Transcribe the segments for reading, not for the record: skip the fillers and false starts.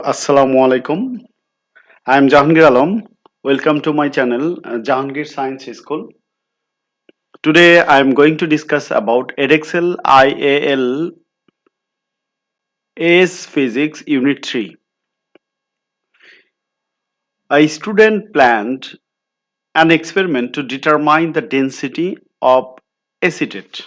Assalamu alaikum. I am Jahangir Alam. Welcome to my channel, Jahangir Science School. Today I am going to discuss about EDEXCEL IAL AS Physics Unit 3. A student planned an experiment to determine the density of acetate.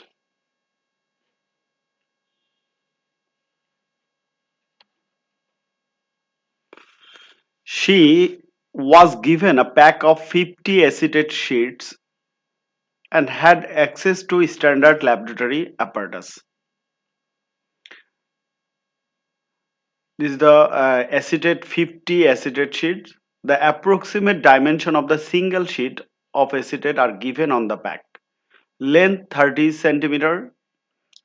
She was given a pack of 50 acetate sheets and had access to standard laboratory apparatus. This is the acetate 50 acetate sheets. The approximate dimension of the single sheet of acetate are given on the pack. Length 30 centimeter,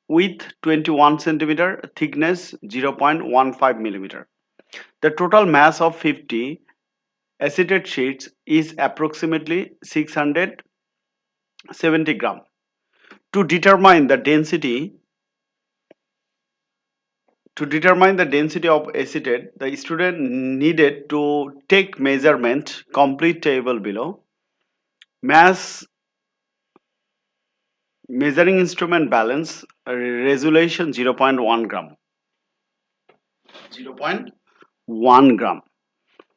width 21 centimeter, thickness 0.15 millimeter. The total mass of 50 acetate sheets is approximately 670 gram. To determine the density of acetate, the student needed to take measurement, complete table below. Mass, measuring instrument balance, resolution 0.1 gram. 0.1 gram.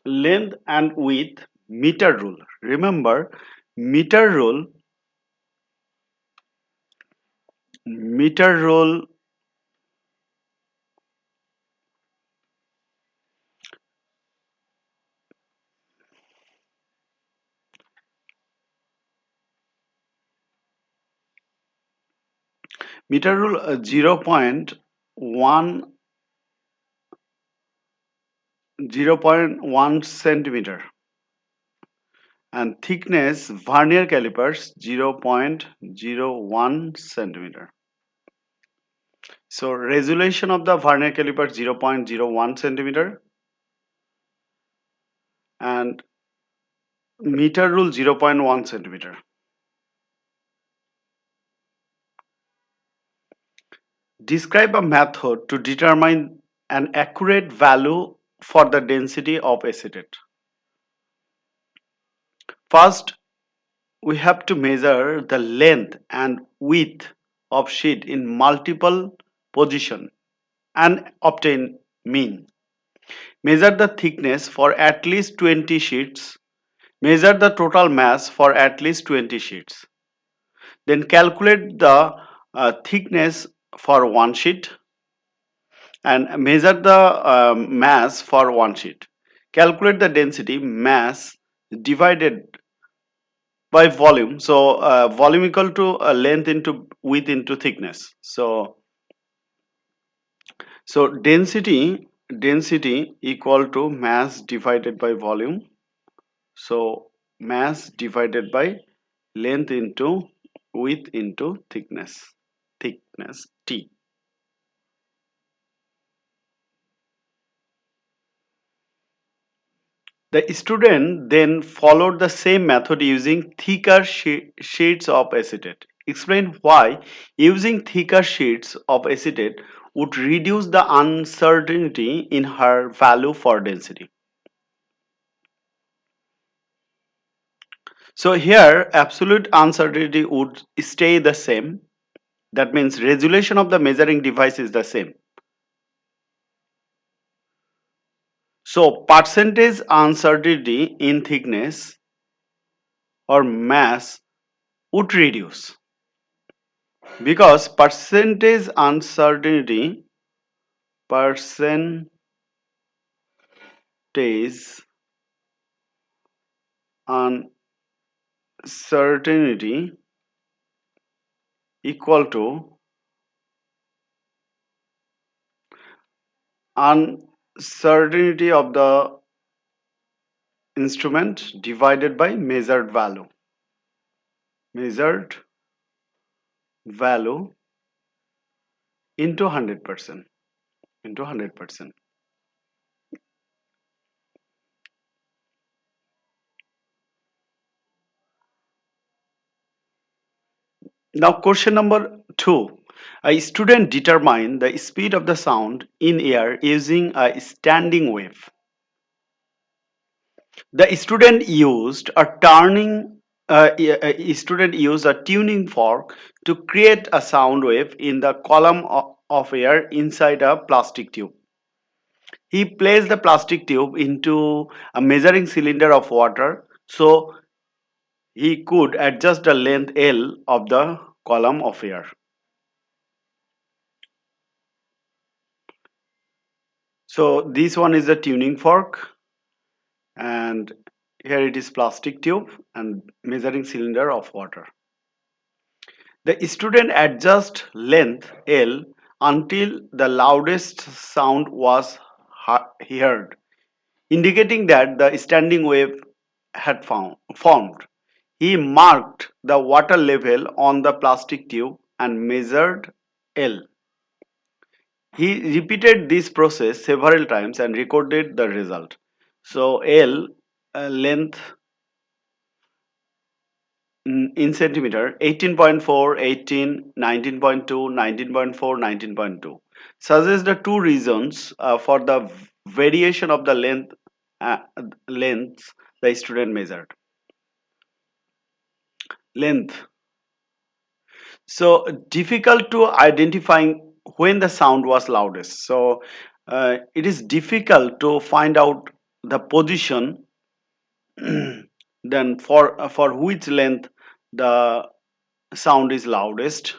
Length and width, meter rule. Remember, meter rule, meter rule meter rule 0.1 centimeter, and thickness vernier calipers 0.01 centimeter. So resolution of the vernier caliper 0.01 centimeter and meter rule 0.1 centimeter. Describe a method to determine an accurate value for the density of acetate. First, we have to measure the length and width of sheet in multiple position and obtain mean. Measure the thickness for at least 20 sheets. Measure the total mass for at least 20 sheets. Then calculate the thickness for one sheet and measure the mass for one sheet. Calculate the density mass divided by volume. So volume equal to length into width into thickness. So density equal to mass divided by volume. So mass divided by length into width into thickness T. The student then followed the same method using thicker sheets of acetate. Explain why using thicker sheets of acetate would reduce the uncertainty in her value for density. So here absolute uncertainty would stay the same. That means resolution of the measuring device is the same. So percentage uncertainty in thickness or mass would reduce because percentage uncertainty equal to uncertainty of the instrument divided by measured value into 100%. Now question number 2. A student determined the speed of the sound in air using a standing wave. The student used a tuning fork to create a sound wave in the column of air inside a plastic tube. He placed the plastic tube into a measuring cylinder of water so he could adjust the length L of the column of air. So this one is the tuning fork, and here it is plastic tube and measuring cylinder of water. The student adjusts length L until the loudest sound was heard, indicating that the standing wave had formed. He marked the water level on the plastic tube and measured L. He repeated this process several times and recorded the result. So L length in centimeter 18.4, 18, 19.2, 19.4, 19.2 suggests the two reasons for the variation of the uh, lengths the student measured. Length. So difficult to identifying when the sound was loudest. So it is difficult to find out the position then for which length the sound is loudest.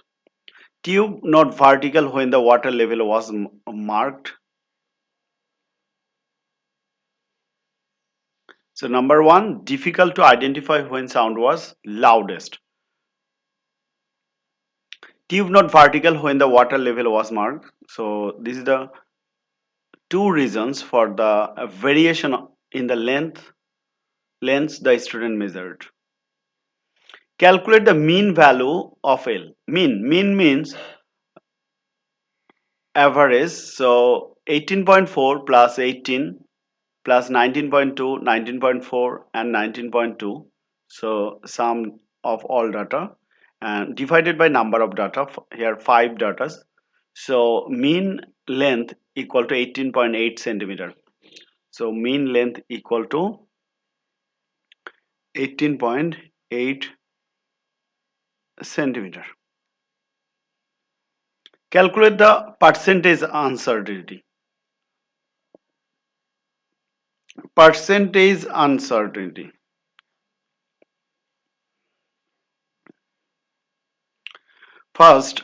Tube not vertical when the water level was marked. So number one, difficult to identify when sound was loudest. Tube not vertical when the water level was marked. So this is the two reasons for the variation in the lengths the student measured. Calculate the mean value of L. Mean means average. So 18.4 plus 18 plus 19.2, 19.4 and 19.2. So sum of all data and divided by number of data, here 5 data. So mean length equal to 18.8 centimeter. So mean length equal to 18.8 centimeter. Calculate the percentage uncertainty. Percentage uncertainty. First,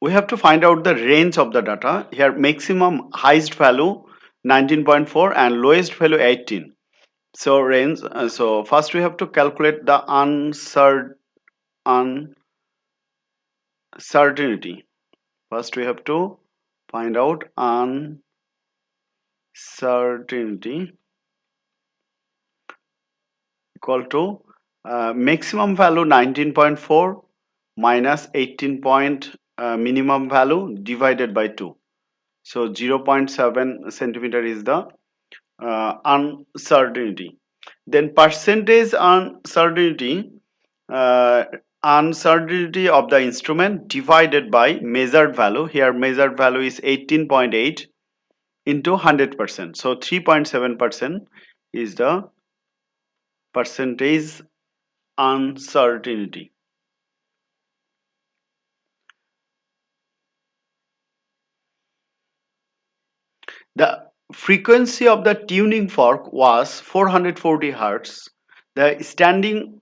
we have to find out the range of the data. Here maximum highest value 19.4 and lowest value 18. So range. So first we have to calculate the uncertainty. First we have to find out uncertainty equal to maximum value 19.4 minus 18 point minimum value divided by 2. So 0.7 centimeter is the uncertainty. Then percentage uncertainty of the instrument divided by measured value. Here measured value is 18.8 into 100%. So 3.7% is the percentage uncertainty. The frequency of the tuning fork was 440 Hz. The standing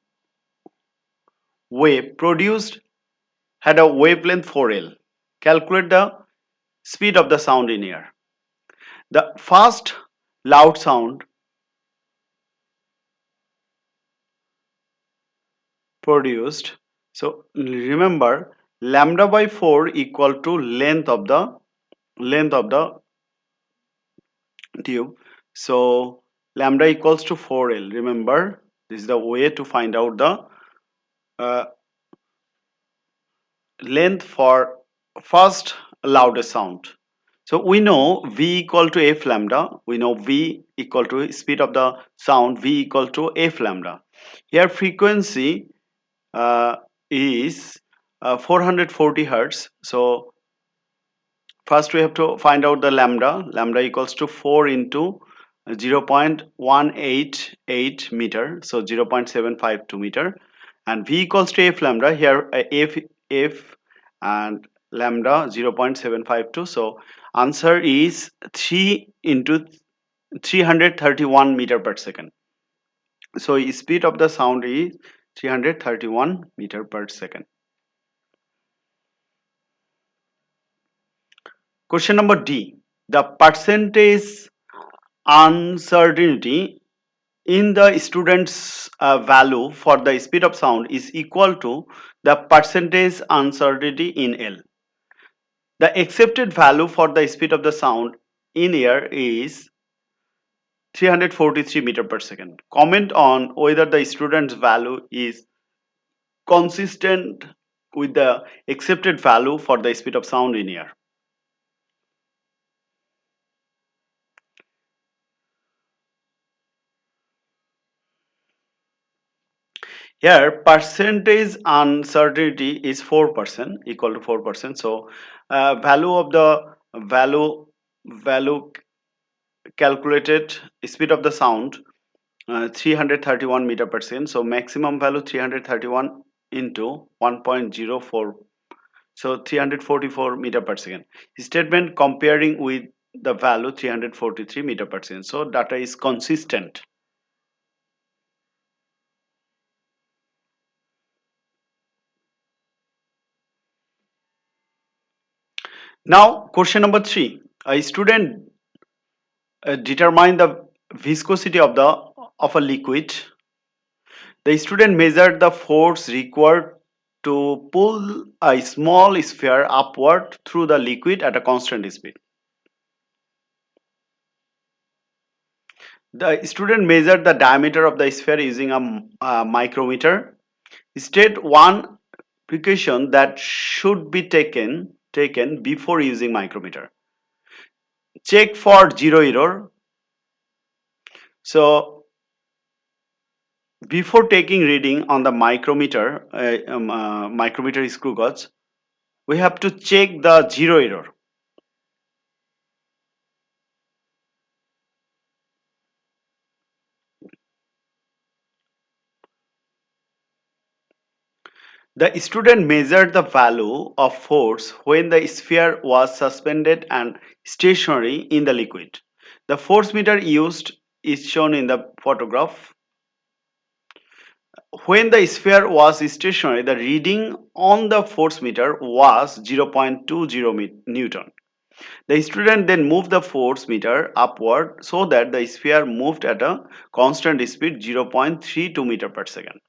wave produced had a wavelength 4L. Calculate the speed of the sound in air. The first loud sound produced. So remember lambda by 4 equal to length of the tube. So lambda equals to 4L. Remember this is the way to find out the uh, length for first loudest sound. So we know V equal to F lambda. We know V equal to speed of the sound. V equal to F lambda. Here frequency is 440 hertz. So first we have to find out the lambda. Lambda equals to 4 into 0.188 meter, so 0.752 meter, and v equals to f lambda. Here f and lambda 0.752. So answer is 3 into 331 meter per second. So speed of the sound is 331 meter per second. Question number D. The percentage uncertainty in the student's value for the speed of sound is equal to the percentage uncertainty in L. The accepted value for the speed of the sound in air is 343 meter per second. Comment on whether the student's value is consistent with the accepted value for the speed of sound in air. Here percentage uncertainty is 4%, equal to 4%. So value of the value calculated speed of the sound 331 meter per second. So maximum value 331 into 1.04, so 344 meter per second. Statement comparing with the value 343 meter per second. So data is consistent. Now question number 3. A student determine the viscosity of a liquid. The student measured the force required to pull a small sphere upward through the liquid at a constant speed. The student measured the diameter of the sphere using a micrometer. State one precaution that should be taken before using micrometer. Check for zero error. So before taking reading on the micrometer, micrometer screw gauge, we have to check the zero error. The student measured the value of force when the sphere was suspended and stationary in the liquid. The force meter used is shown in the photograph. When the sphere was stationary, the reading on the force meter was 0.20 Newton. The student then moved the force meter upward so that the sphere moved at a constant speed 0.32 meter per second.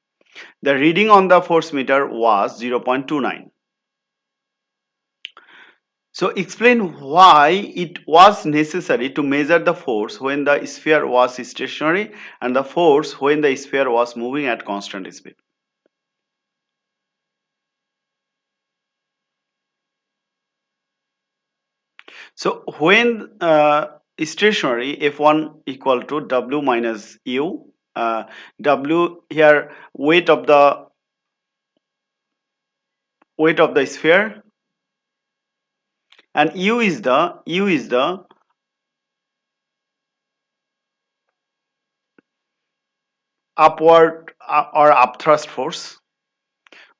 The reading on the force meter was 0.29. So explain why it was necessary to measure the force when the sphere was stationary and the force when the sphere was moving at constant speed. So when stationary, F1 equal to W minus U, W here weight of the sphere, and U is the upward or upthrust force.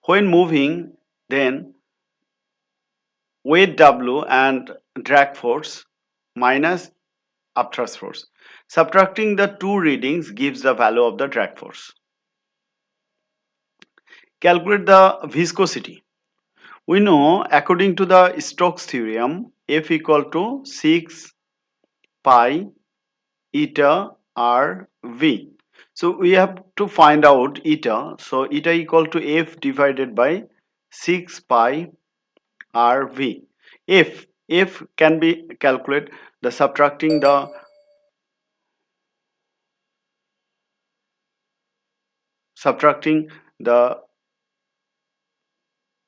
When moving, then weight W and drag force minus upthrust force. Subtracting the two readings gives the value of the drag force. Calculate the viscosity. We know according to the Stokes theorem, F equal to 6 pi eta R V. So we have to find out eta. So eta equal to F divided by 6 pi R V. F can be calculated the subtracting the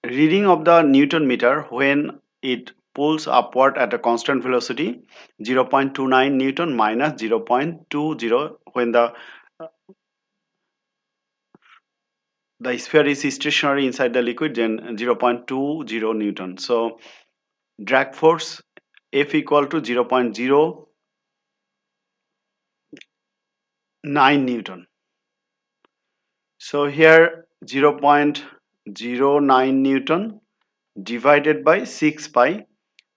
reading of the Newton meter when it pulls upward at a constant velocity 0.29 Newton minus 0.20 when the the sphere is stationary inside the liquid, then 0.20 Newton. So drag force F equal to 0.09 Newton. So here 0.09 Newton divided by 6 pi,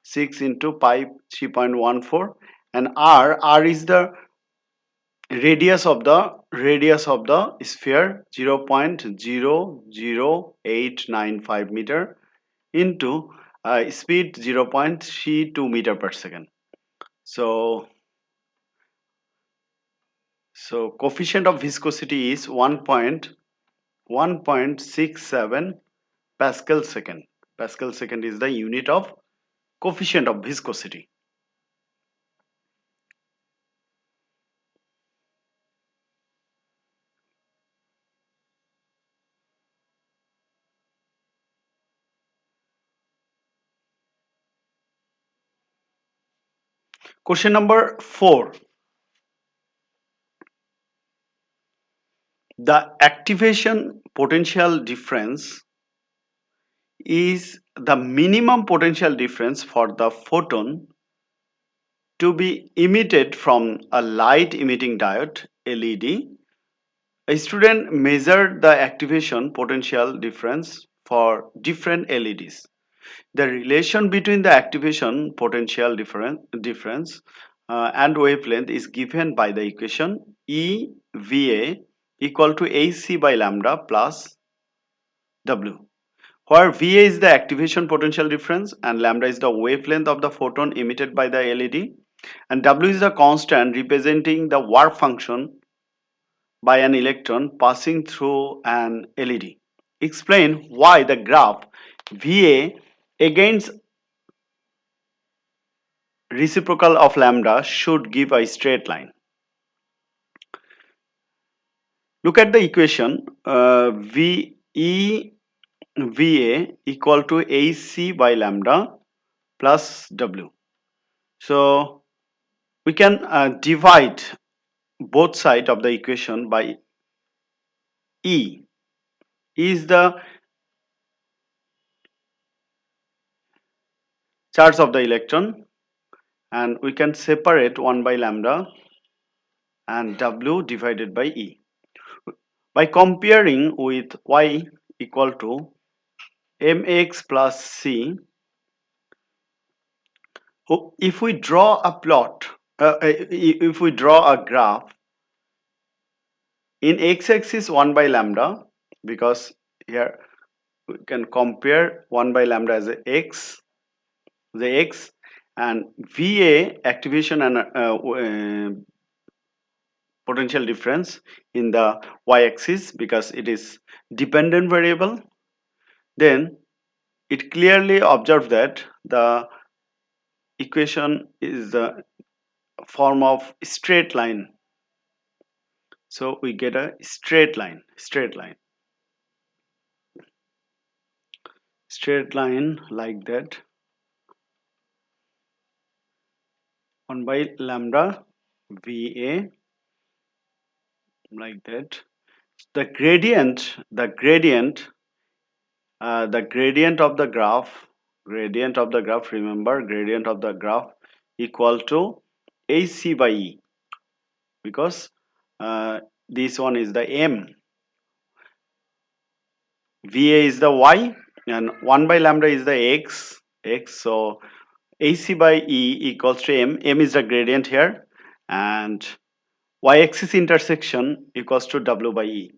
6 into pi 3.14, and r is the radius of the sphere, 0.00895 meter, into speed 0.32 meter per second. So coefficient of viscosity is 1.67 Pascal second. Pascal second is the unit of coefficient of viscosity. Question number 4. The activation potential difference is the minimum potential difference for the photon to be emitted from a light emitting diode LED. A student measured the activation potential difference for different LEDs. The relation between the activation potential difference and wavelength is given by the equation EVA equal to AC by lambda plus W, where VA is the activation potential difference and lambda is the wavelength of the photon emitted by the LED, and W is the constant representing the work function by an electron passing through an LED. Explain why the graph VA against reciprocal of lambda should give a straight line. Look at the equation VA equal to AC by lambda plus W. So we can divide both sides of the equation by E. E is the charge of the electron, and we can separate 1 by lambda and W divided by E. By comparing with Y equal to mx plus c, if we draw a plot, if we draw a graph, in x-axis 1 by lambda, because here we can compare 1 by lambda as a x, the x, and VA activation and potential difference in the y-axis, because it is dependent variable, then it clearly observes that the equation is the form of straight line. So we get a straight line like that, 1 by lambda VA, like that. The gradient of the graph, remember, gradient of the graph equal to AC by E, because this one is the M, VA is the Y, and 1 by lambda is the X. So AC by E equals to M is the gradient here, and y-axis intersection equals to W by E.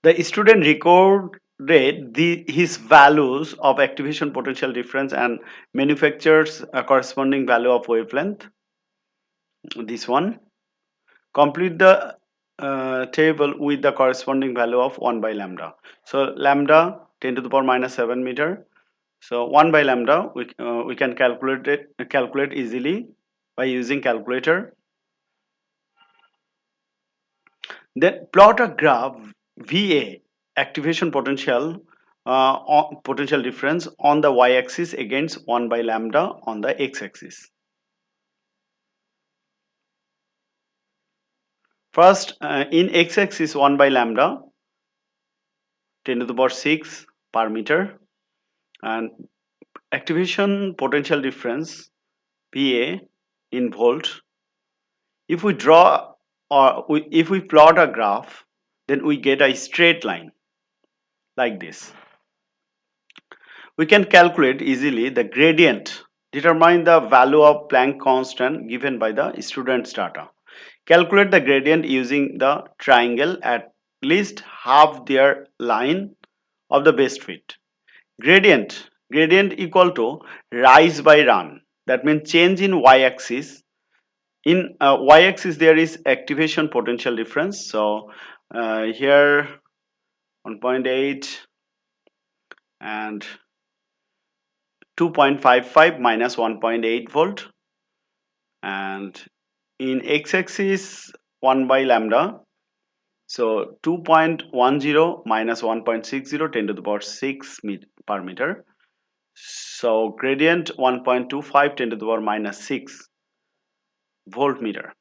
The student recorded his values of activation potential difference and manufactures a corresponding value of wavelength. This one. Complete the table with the corresponding value of 1 by lambda. So lambda 10 to the power minus 7 meter. So 1 by lambda we can calculate easily by using calculator. Then plot a graph VA activation potential difference on the y-axis against 1 by lambda on the x-axis. First, in x-axis 1 by lambda 10 to the power 6 per meter, and activation potential difference PA in volt. If we draw if we plot a graph, then we get a straight line like this. We can calculate easily the gradient, determine the value of Planck constant given by the student's data. Calculate the gradient using the triangle at least half their line of the best fit. Gradient equal to rise by run. That means change in y-axis. In y-axis there is activation potential difference. So here 1.8 and 2.55 minus 1.8 volt, and in x-axis 1 by lambda, so 2.10 minus 1.60 10 to the power 6 per meter. So gradient 1.25 10 to the power minus 6 voltmeter.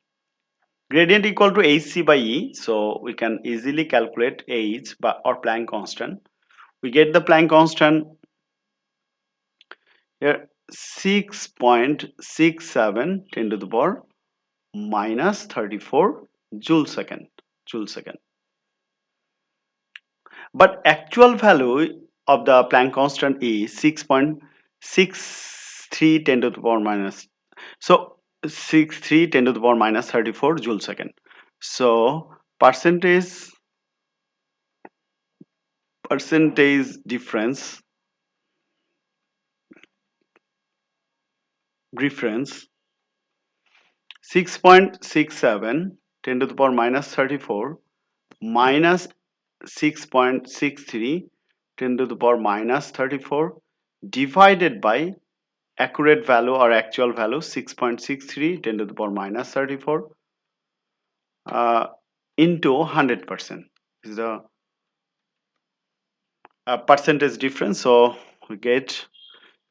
Gradient equal to hc by E, so we can easily calculate h by, or Planck constant. We get the Planck constant here 6.67 10 to the power minus 34 joule second. But actual value of the Planck constant is 6.63 10 to the power minus, so 63 10 to the power minus 34 joule second. So percentage difference 6.67 10 to the power minus 34 minus 6.63 10 to the power minus 34 divided by accurate value or actual value 6.63 10 to the power minus 34 into 100% is the percentage difference. So we get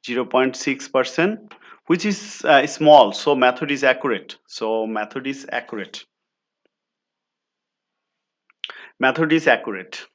0.6%, which is small, so method is accurate. Method is accurate.